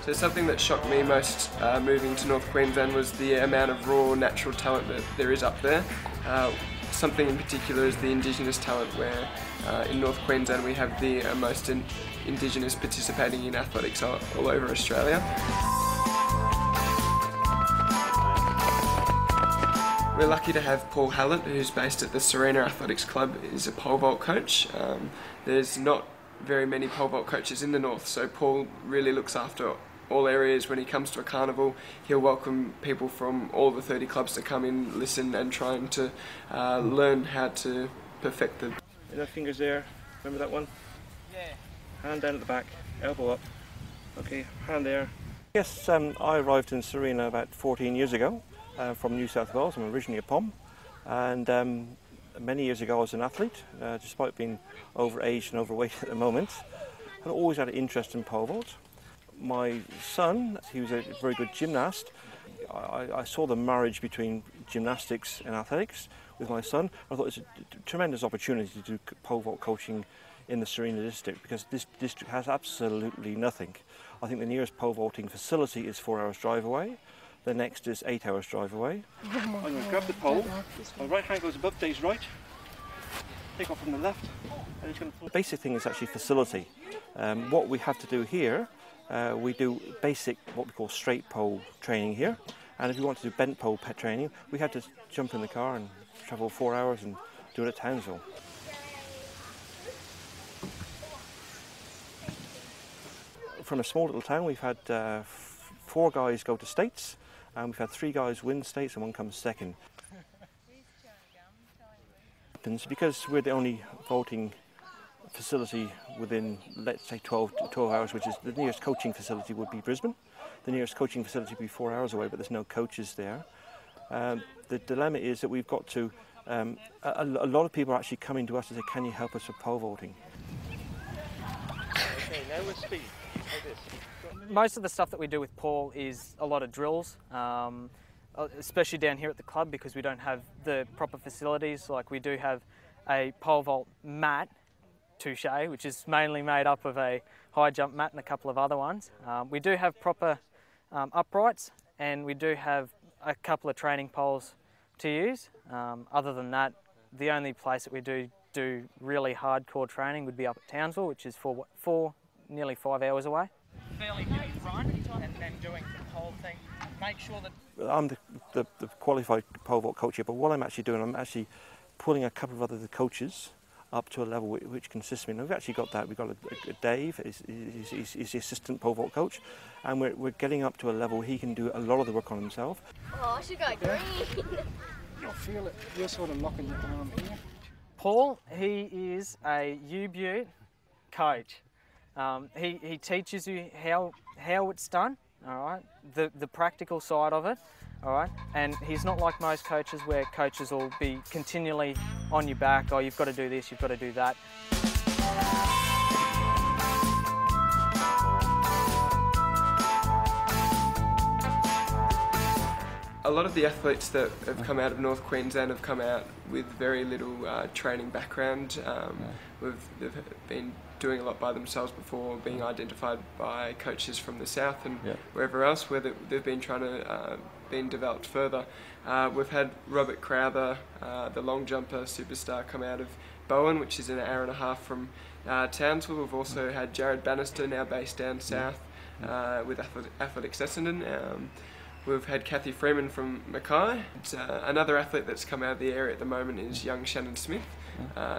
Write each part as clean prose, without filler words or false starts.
So something that shocked me most moving to North Queensland was the amount of raw natural talent that there is up there. Something in particular is the indigenous talent, where in North Queensland we have the most indigenous participating in athletics all over Australia. We're lucky to have Paul Hallett, who's based at the Sarina Athletics Club, is a pole vault coach. There's not very many pole vault coaches in the north, so Paul really looks after all areas. When he comes to a carnival, he'll welcome people from all the 30 clubs to come in, listen and trying to learn how to perfect them. Enough fingers there, remember that one? Yeah. Hand down at the back, elbow up. Okay, hand there. Yes, I arrived in Sarina about 14 years ago from New South Wales. I'm originally a POM, and many years ago I was an athlete, despite being overaged and overweight at the moment. I'd always had an interest in pole vault. My son, he was a very good gymnast. I saw the marriage between gymnastics and athletics with my son. I thought it's a tremendous opportunity to do pole vault coaching in the Sarina district, because this district has absolutely nothing. I think the nearest pole vaulting facility is 4 hours drive away. The next is 8 hours drive away. I'm going to grab the pole. My right hand goes above Dave's right. Take off from the left. And he's going to... The basic thing is actually facility. What we have to do here, we do basic, what we call straight pole training here. And if you want to do bent pole pet training, we had to jump in the car and travel 4 hours and do it at Townsville. From a small little town, we've had 4 guys go to states, and we've had 3 guys win states and 1 comes second. Because we're the only vaulting facility within, let's say, 12 hours, which is the nearest coaching facility would be Brisbane. The nearest coaching facility would be 4 hours away, but there's no coaches there. The dilemma is that we've got to, a lot of people are actually coming to us and say, can you help us with pole vaulting? Okay, now with speed, like this. Most of the stuff that we do with Paul is a lot of drills, especially down here at the club, because we don't have the proper facilities. Like, we do have a pole vault mat, touche, which is mainly made up of a high jump mat and a couple of other ones. We do have proper uprights, and we do have a couple of training poles to use. Other than that, the only place that we do really hardcore training would be up at Townsville, which is nearly 5 hours away. Fairly deep run and then doing the pole thing. Make sure that... I'm the qualified pole vault coach here, but what I'm actually doing, I'm actually pulling a couple of other coaches up to a level which consists of me. We've actually got that. We've got a Dave, he's the assistant pole vault coach, and we're getting up to a level he can do a lot of the work on himself. Oh, I should go green. I feel it. You're sort of locking your arm here. Paul, he is a U-Butte coach. He teaches you how it's done, all right, the practical side of it, all right, and he's not like most coaches where coaches will be continually on your back, oh, you've got to do this, you've got to do that. A lot of the athletes that have come out of North Queensland have come out with very little training background. They've been doing a lot by themselves before being identified by coaches from the south and wherever else where they've been trying to been developed further. We've had Robert Crowther, the long jumper superstar, come out of Bowen, which is an hour and a half from Townsville. We've also had Jared Bannister, now based down south with Athletics Essendon. We've had Kathy Freeman from Mackay. Another athlete that's come out of the area at the moment is young Shannon Smith.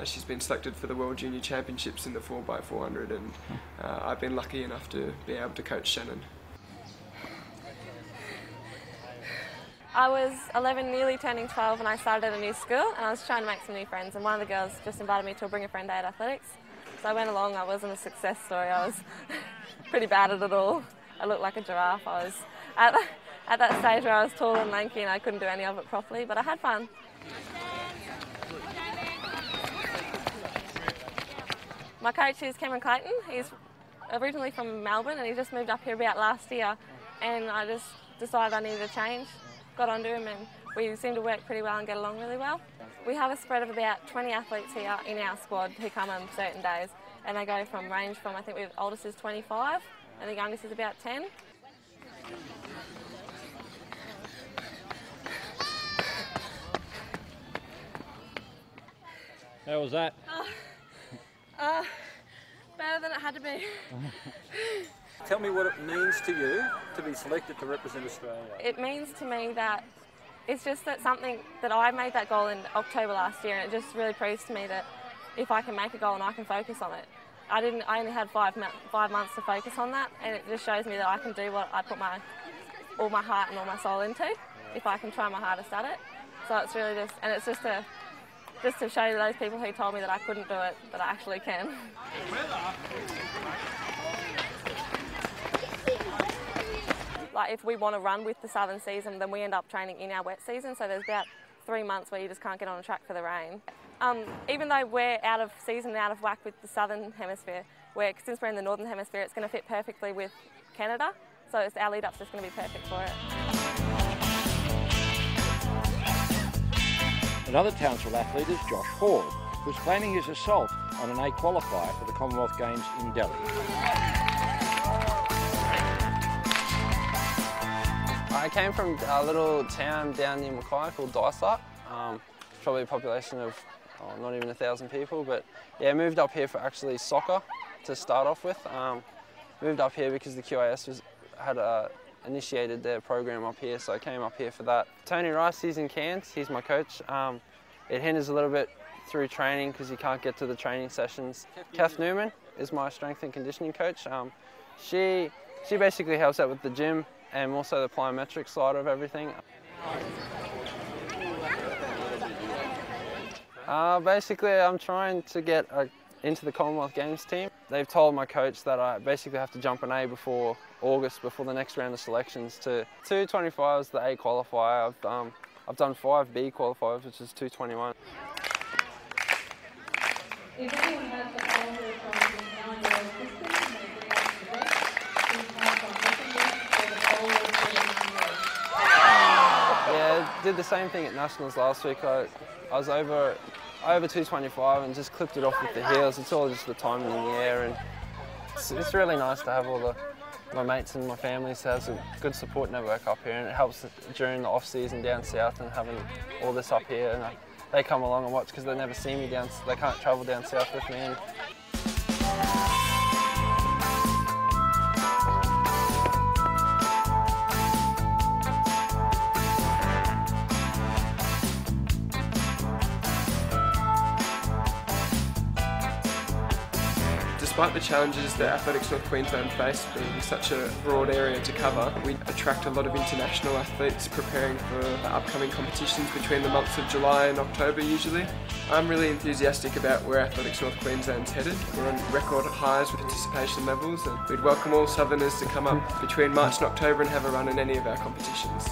She's been selected for the World Junior Championships in the 4x400, and I've been lucky enough to be able to coach Shannon. I was 11, nearly turning 12, and I started at a new school, and I was trying to make some new friends, and one of the girls just invited me to a Bring a Friend Day at athletics. So I went along. I wasn't a success story. I was pretty bad at it all. I looked like a giraffe. I was at that stage where I was tall and lanky and I couldn't do any of it properly, but I had fun. My coach is Cameron Clayton. He's originally from Melbourne and he just moved up here about last year, and I just decided I needed a change. Got onto him and we seem to work pretty well and get along really well. We have a spread of about 20 athletes here in our squad who come on certain days, and they go from range from, I think the oldest is 25 and the youngest is about 10. How was that? Better than it had to be. Tell me what it means to you to be selected to represent Australia. It means to me that it's just that something that I made that goal in October last year, and it just really proves to me that if I can make a goal and I can focus on it. I only had 5 months to focus on that, and it just shows me that I can do what I put all my heart and all my soul into if I can try my hardest at it. So it's really just to show those people who told me that I couldn't do it, that I actually can. Like if we want to run with the southern season, then we end up training in our wet season, so there's about 3 months where you just can't get on a track for the rain. Even though we're out of season and out of whack with the southern hemisphere, since we're in the northern hemisphere, it's going to fit perfectly with Canada, so our lead up's just going to be perfect for it. Another Townsville athlete is Josh Hall, who's planning his assault on an A qualifier for the Commonwealth Games in Delhi. I came from a little town down near Mackay called Dysart. Probably a population of not even 1,000 people, but yeah, moved up here for actually soccer to start off with. Moved up here because the QAS had initiated their program up here, so I came up here for that. Tony Rice, he's in Cairns, he's my coach. It hinders a little bit through training because you can't get to the training sessions. Kath Newman is my strength and conditioning coach. She basically helps out with the gym and also the plyometric side of everything. Basically, I'm trying to get into the Commonwealth Games team. They've told my coach that I basically have to jump an A before August, before the next round of selections. To 225 is the A qualifier. I've done 5 B qualifiers, which is 221. Yeah, did the same thing at Nationals last week. I was over 225 and just clipped it off with the heels. It's all just the timing in the air, and it's really nice to have all my mates and my family has a good support network up here, and it helps during the off season down south and having all this up here. And they come along and watch because they never see me they can't travel down south with me. Despite the challenges that Athletics North Queensland face, being such a broad area to cover, we attract a lot of international athletes preparing for the upcoming competitions between the months of July and October usually. I'm really enthusiastic about where Athletics North Queensland's headed. We're on record highs with participation levels, and we'd welcome all Southerners to come up between March and October and have a run in any of our competitions.